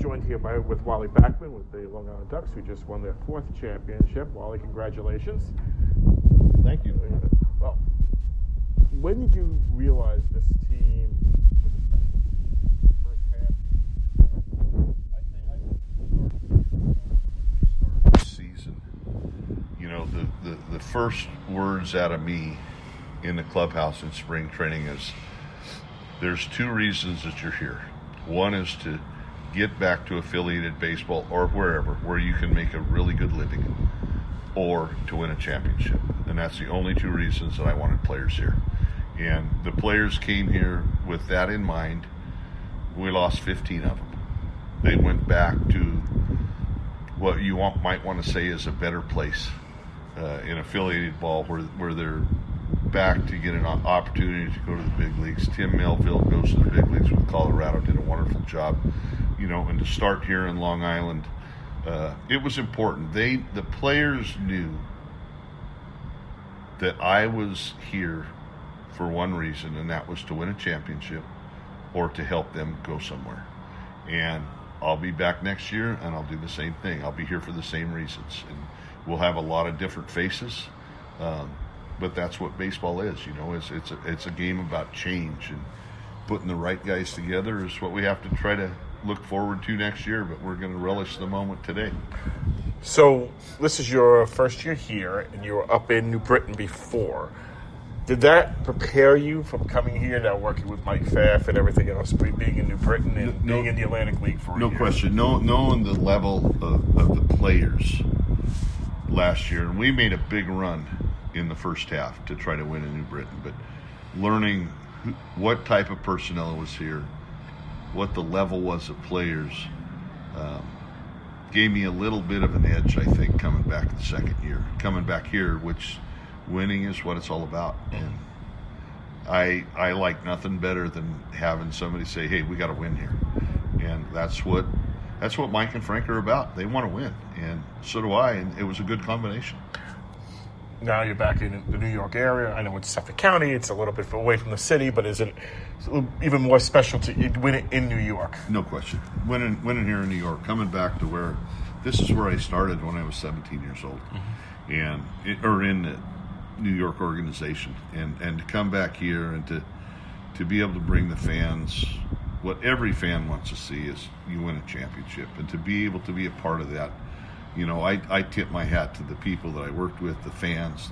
joined here with Wally Backman with the Long Island Ducks, who just won their 4th championship. Wally, congratulations. Thank you. Well, when did you realize this team was a special first half? I think this season, you know, the first words out of me in the clubhouse in spring training is there's 2 reasons that you're here. One is to get back to affiliated baseball or wherever where you can make a really good living, or to win a championship. And that's the only 2 reasons that I wanted players here. And the players came here with that in mind. We lost 15 of them. They went back to what you might want to say is a better place in affiliated ball, where they're back to get an opportunity to go to the big leagues. Tim Melville goes to the big leagues with Colorado, did a wonderful job, you know, and to start here in Long Island, it was important. The players knew that I was here for one reason, and that was to win a championship or to help them go somewhere. And I'll be back next year, and I'll do the same thing. I'll be here for the same reasons, and we'll have a lot of different faces. But that's what baseball is, you know. It's a game about change, and putting the right guys together is what we have to try to look forward to next year. But we're going to relish the moment today. So this is your first year here, and you were up in New Britain before. Did that prepare you from coming here, now working with Mike Pfaff and everything else, being in New Britain and being in the Atlantic League for a year? No question. Knowing the level of the players last year, and we made a big run in the first half to try to win in New Britain, but learning what type of personnel was here, what the level was of players, gave me a little bit of an edge, I think, coming back the second year. Coming back here, which winning is what it's all about. And I like nothing better than having somebody say, hey, we got to win here. And that's what Mike and Frank are about. They want to win, and so do I, and it was a good combination. Now you're back in the New York area. I know it's Suffolk County. It's a little bit away from the city, but is it even more special to win it in New York? No question. Winning here in New York, coming back to where this is where I started when I was 17 years old, and in the New York organization, and to come back here and to be able to bring the fans what every fan wants to see is you win a championship, and to be able to be a part of that. You know, I tip my hat to the people that I worked with, the fans,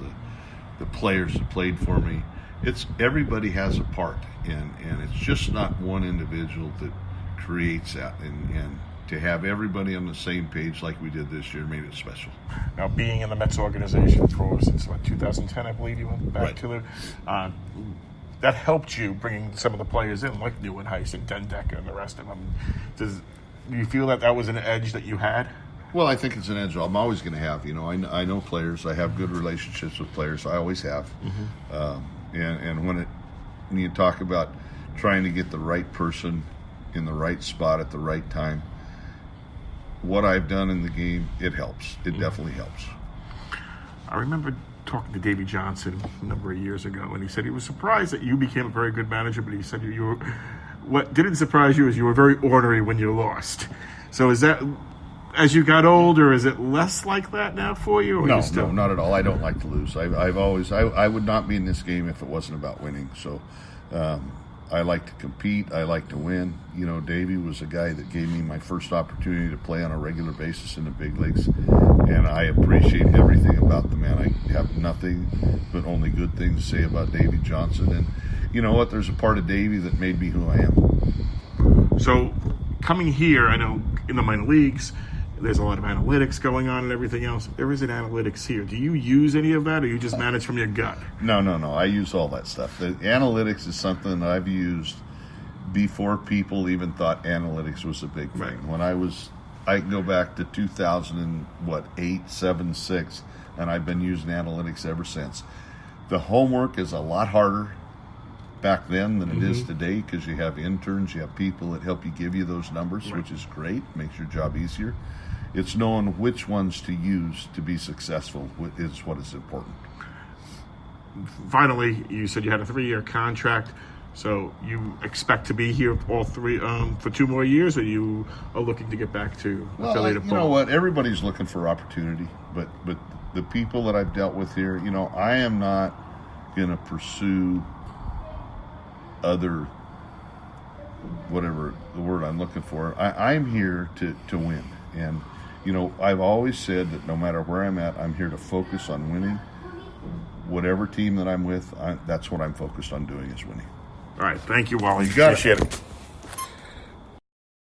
the players that played for me. It's everybody has a part, and it's just not one individual that creates that. And to have everybody on the same page like we did this year made it special. Now, being in the Mets organization since 2010, I believe you went back to it. That helped you bringing some of the players in, like Neuenhuis and Dendecker and the rest of them. Do you feel that was an edge that you had? Well, I think it's an edge I'm always going to have. You know, I know players. I have good relationships with players. I always have. And when you talk about trying to get the right person in the right spot at the right time, what I've done in the game, it helps. It definitely helps. I remember talking to Davey Johnson a number of years ago, and he said he was surprised that you became a very good manager, but he said you were, what didn't surprise you is you were very ornery when you lost. So is that, as you got older, is it less like that now for you? Or No, you still... no, not at all. I don't like to lose. I would not be in this game if it wasn't about winning. So I like to compete. I like to win. You know, Davey was a guy that gave me my first opportunity to play on a regular basis in the big leagues, and I appreciate everything about the man. I have nothing but only good things to say about Davey Johnson. And you know what? There's a part of Davey that made me who I am. So coming here, I know in the minor leagues, there's a lot of analytics going on and everything else. There isn't analytics here. Do you use any of that, or you just manage from your gut? No. I use all that stuff. The analytics is something that I've used before people even thought analytics was a big thing. Right. When I can go back to 2008, 7, 6, and I've been using analytics ever since. The homework is a lot harder back then than it is today, because you have interns, you have people that help you give you those numbers, which is great, makes your job easier. It's knowing which ones to use to be successful is what is important. Finally, you said you had a 3-year contract. So you expect to be here all three for 2 more years, or you are looking to get back to affiliated you ball? know what? Everybody's looking for opportunity, but the people that I've dealt with here, I am not going to pursue other, whatever the word I'm looking for. I'm here to win, and I've always said that no matter where I'm at, I'm here to focus on winning. Whatever team that I'm with, that's what I'm focused on doing, is winning. All right. Thank you, Wally. You got it. Appreciate it.